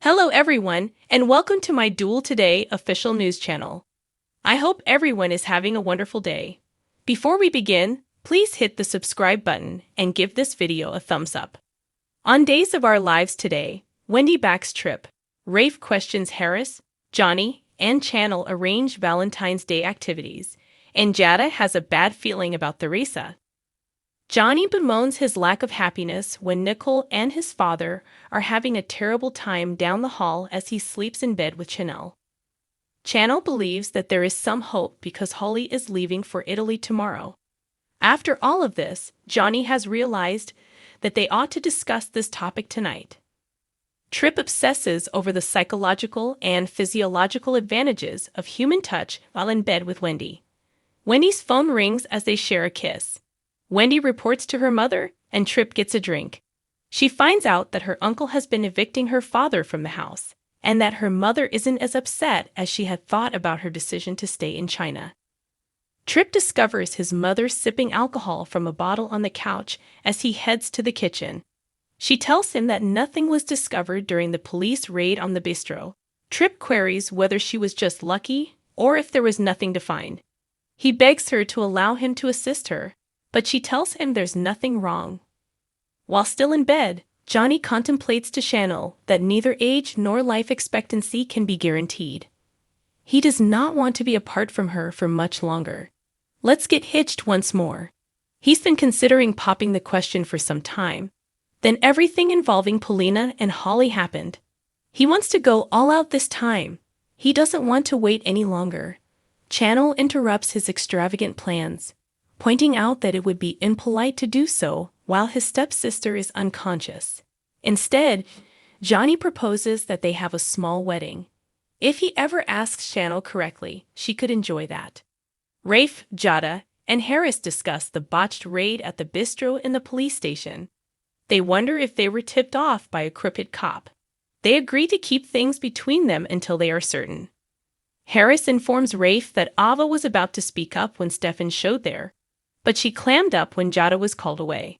Hello everyone, and welcome to my Duel Today official news channel. I hope everyone is having a wonderful day. Before we begin, please hit the subscribe button and give this video a thumbs up. On Days of Our Lives today, Wendy backs Trip, Rafe questions Harris, Johnny, and Channel arrange Valentine's Day activities, and Jada has a bad feeling about Theresa. Johnny bemoans his lack of happiness when Nicole and his father are having a terrible time down the hall as he sleeps in bed with Chanel. Channel believes that there is some hope because Holly is leaving for Italy tomorrow. After all of this, Johnny has realized that they ought to discuss this topic tonight. Trip obsesses over the psychological and physiological advantages of human touch while in bed with Wendy. Wendy's phone rings as they share a kiss. Wendy reports to her mother, and Trip gets a drink. She finds out that her uncle has been evicting her father from the house, and that her mother isn't as upset as she had thought about her decision to stay in China. Trip discovers his mother sipping alcohol from a bottle on the couch as he heads to the kitchen. She tells him that nothing was discovered during the police raid on the bistro. Trip queries whether she was just lucky or if there was nothing to find. He begs her to allow him to assist her, but she tells him there's nothing wrong. While still in bed, Johnny contemplates to Chanel that neither age nor life expectancy can be guaranteed. He does not want to be apart from her for much longer. Let's get hitched once more. He's been considering popping the question for some time. Then everything involving Polina and Holly happened. He wants to go all out this time. He doesn't want to wait any longer. Chanel interrupts his extravagant plans, pointing out that it would be impolite to do so while his stepsister is unconscious. Instead, Johnny proposes that they have a small wedding. If he ever asks Chanel correctly, she could enjoy that. Rafe, Jada, and Harris discuss the botched raid at the bistro in the police station. They wonder if they were tipped off by a crooked cop. They agree to keep things between them until they are certain. Harris informs Rafe that Ava was about to speak up when Stefan showed there, but she clammed up when Jada was called away.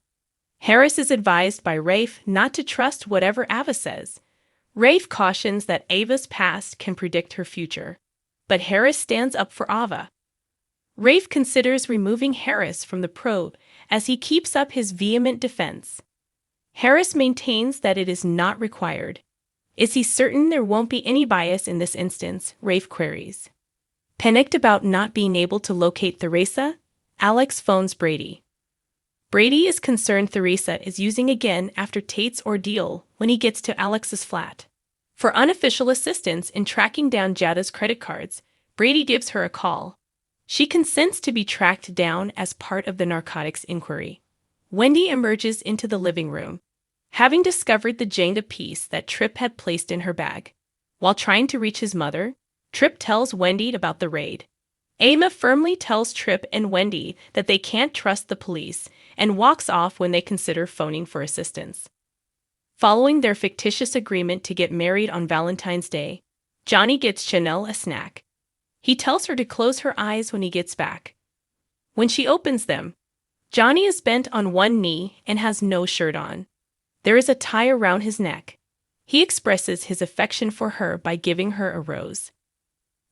Harris is advised by Rafe not to trust whatever Ava says. Rafe cautions that Ava's past can predict her future, but Harris stands up for Ava. Rafe considers removing Harris from the probe as he keeps up his vehement defense. Harris maintains that it is not required. Is he certain there won't be any bias in this instance? Rafe queries. Panicked about not being able to locate Theresa, Alex phones Braddy. Braddy is concerned Theresa is using again after Tate's ordeal when he gets to Alex's flat. For unofficial assistance in tracking down Jada's credit cards, Braddy gives her a call. She consents to be tracked down as part of the narcotics inquiry. Wendy emerges into the living room, having discovered the Jada piece that Trip had placed in her bag. While trying to reach his mother, Trip tells Wendy about the raid. Emma firmly tells Trip and Wendy that they can't trust the police and walks off when they consider phoning for assistance. Following their fictitious agreement to get married on Valentine's Day, Johnny gets Chanel a snack. He tells her to close her eyes when he gets back. When she opens them, Johnny is bent on one knee and has no shirt on. There is a tie around his neck. He expresses his affection for her by giving her a rose.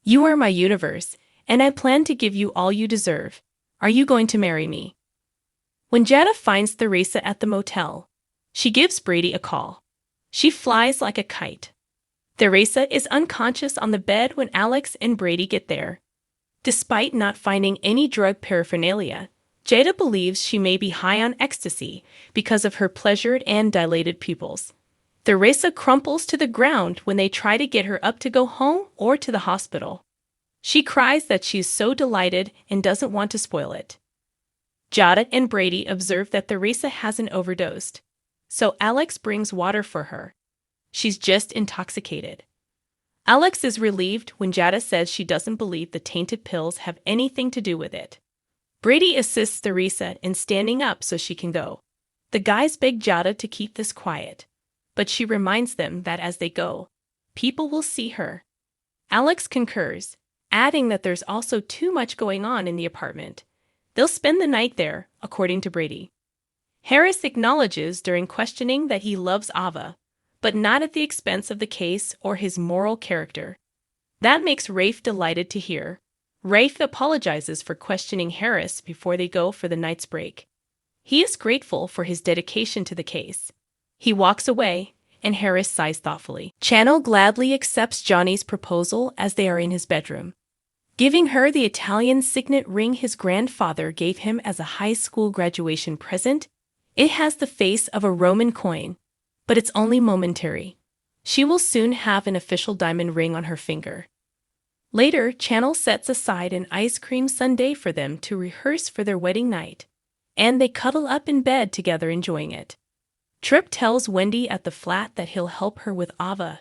"You are my universe, and I plan to give you all you deserve. Are you going to marry me?" When Jada finds Theresa at the motel, she gives Braddy a call. She flies like a kite. Theresa is unconscious on the bed when Alex and Braddy get there. Despite not finding any drug paraphernalia, Jada believes she may be high on ecstasy because of her pleasured and dilated pupils. Theresa crumples to the ground when they try to get her up to go home or to the hospital. She cries that she is so delighted and doesn't want to spoil it. Jada and Braddy observe that Theresa hasn't overdosed, so Alex brings water for her. She's just intoxicated. Alex is relieved when Jada says she doesn't believe the tainted pills have anything to do with it. Braddy assists Theresa in standing up so she can go. The guys beg Jada to keep this quiet, but she reminds them that as they go, people will see her. Alex concurs, adding that there's also too much going on in the apartment. They'll spend the night there, according to Braddy. Harris acknowledges during questioning that he loves Ava, but not at the expense of the case or his moral character. That makes Rafe delighted to hear. Rafe apologizes for questioning Harris before they go for the night's break. He is grateful for his dedication to the case. He walks away, and Harris sighs thoughtfully. Channel gladly accepts Johnny's proposal as they are in his bedroom, giving her the Italian signet ring his grandfather gave him as a high school graduation present. It has the face of a Roman coin, but it's only momentary. She will soon have an official diamond ring on her finger. Later, Channel sets aside an ice cream sundae for them to rehearse for their wedding night, and they cuddle up in bed together enjoying it. Tripp tells Wendy at the flat that he'll help her with Ava,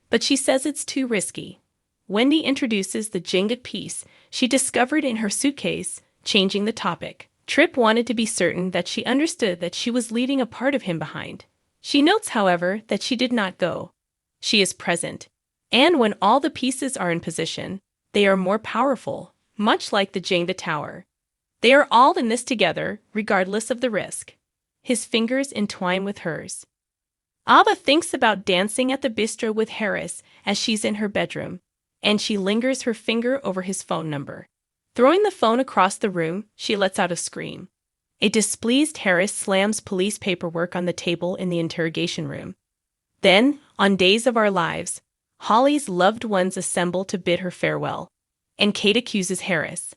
but she says it's too risky. Wendy introduces the Jenga piece she discovered in her suitcase, changing the topic. Tripp wanted to be certain that she understood that she was leaving a part of him behind. She notes, however, that she did not go. She is present, and when all the pieces are in position, they are more powerful, much like the Jenga tower. They are all in this together, regardless of the risk. His fingers entwine with hers. Ava thinks about dancing at the bistro with Harris as she's in her bedroom, and she lingers her finger over his phone number. Throwing the phone across the room, she lets out a scream. A displeased Harris slams police paperwork on the table in the interrogation room. Then, on Days of Our Lives, Holly's loved ones assemble to bid her farewell, and Kate accuses Harris.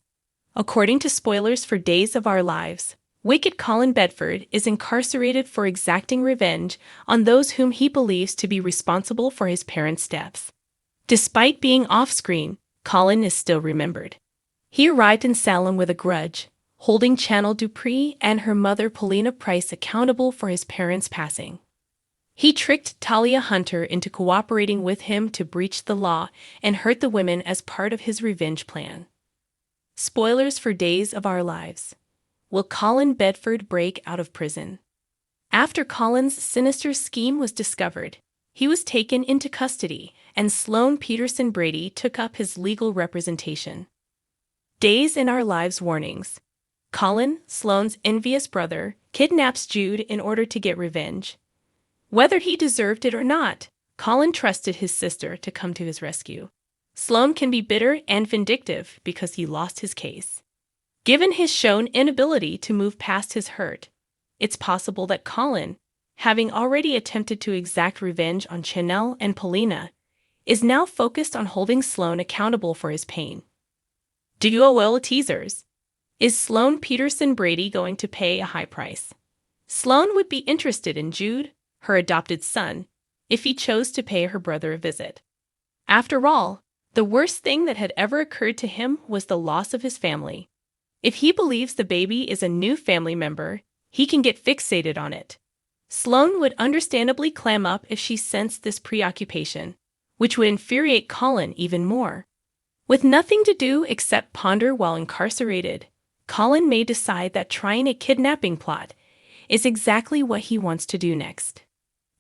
According to spoilers for Days of Our Lives, wicked Colin Bedford is incarcerated for exacting revenge on those whom he believes to be responsible for his parents' deaths. Despite being off-screen, Colin is still remembered. He arrived in Salem with a grudge, holding Channel Dupree and her mother Paulina Price accountable for his parents' passing. He tricked Talia Hunter into cooperating with him to breach the law and hurt the women as part of his revenge plan. Spoilers for Days of Our Lives. Will Colin Bedford break out of prison? After Colin's sinister scheme was discovered, he was taken into custody, and Sloane Peterson Braddy took up his legal representation. Days in Our Lives warnings. Colin, Sloane's envious brother, kidnaps Jude in order to get revenge. Whether he deserved it or not, Colin trusted his sister to come to his rescue. Sloane can be bitter and vindictive because he lost his case. Given his shown inability to move past his hurt, it's possible that Colin, having already attempted to exact revenge on Chanel and Paulina, is now focused on holding Sloane accountable for his pain. Duo teasers. Is Sloane Peterson Braddy going to pay a high price? Sloane would be interested in Jude, her adopted son, if he chose to pay her brother a visit. After all, the worst thing that had ever occurred to him was the loss of his family. If he believes the baby is a new family member, he can get fixated on it. Sloane would understandably clam up if she sensed this preoccupation, which would infuriate Colin even more. With nothing to do except ponder while incarcerated, Colin may decide that trying a kidnapping plot is exactly what he wants to do next.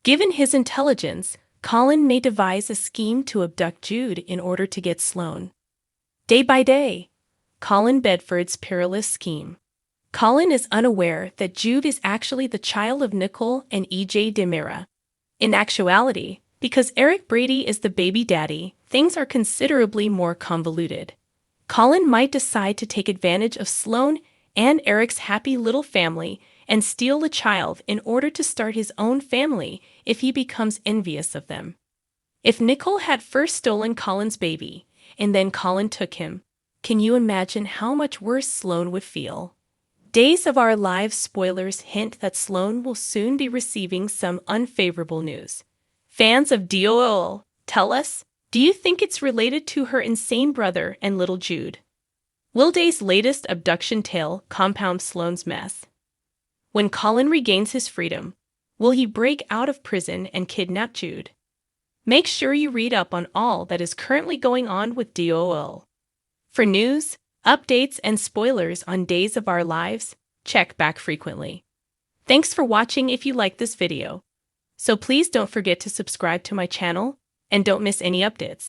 Given his intelligence, Colin may devise a scheme to abduct Jude in order to get Sloane. Day by day. Colin Bedford's perilous scheme. Colin is unaware that Jude is actually the child of Nicole and E.J. DeMira. In actuality, because Eric Braddy is the baby daddy, things are considerably more convoluted. Colin might decide to take advantage of Sloane and Eric's happy little family and steal the child in order to start his own family if he becomes envious of them. If Nicole had first stolen Colin's baby, and then Colin took him, can you imagine how much worse Sloane would feel? Days of Our Lives spoilers hint that Sloane will soon be receiving some unfavorable news. Fans of DOL, tell us, do you think it's related to her insane brother and little Jude? Will Day's latest abduction tale compound Sloane's mess? When Colin regains his freedom, will he break out of prison and kidnap Jude? Make sure you read up on all that is currently going on with DOL. For news, updates, and spoilers on Days of Our Lives, check back frequently. Thanks for watching if you liked this video. So please don't forget to subscribe to my channel and don't miss any updates.